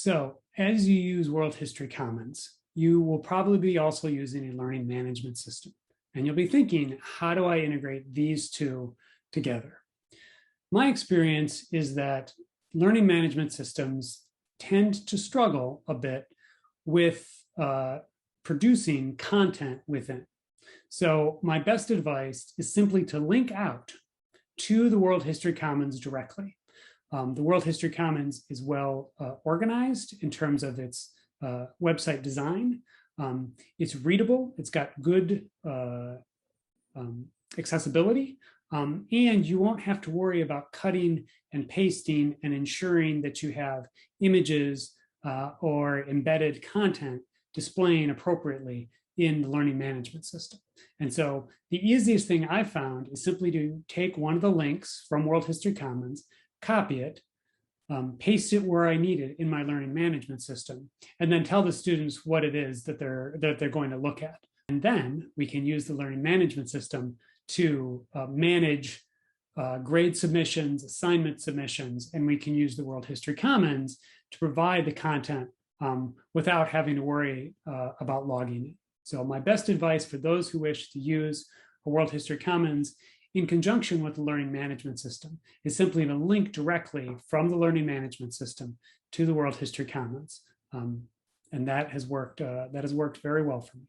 So as you use World History Commons, you will probably be also using a learning management system. And you'll be thinking, how do I integrate these two together? My experience is that learning management systems tend to struggle a bit with producing content within. So my best advice is simply to link out to the World History Commons directly. The World History Commons is well organized in terms of its website design. It's readable, it's got good accessibility, and you won't have to worry about cutting and pasting and ensuring that you have images or embedded content displaying appropriately in the learning management system. And so the easiest thing I've found is simply to take one of the links from World History Commons, copy it, paste it where I need it in my learning management system, and then tell the students what it is that they're going to look at. And then we can use the learning management system to manage grade submissions, assignment submissions, and we can use the World History Commons to provide the content without having to worry about logging it. So my best advice for those who wish to use a World History Commons in conjunction with the learning management system is simply to link directly from the learning management system to the World History Commons. And that has worked very well for me.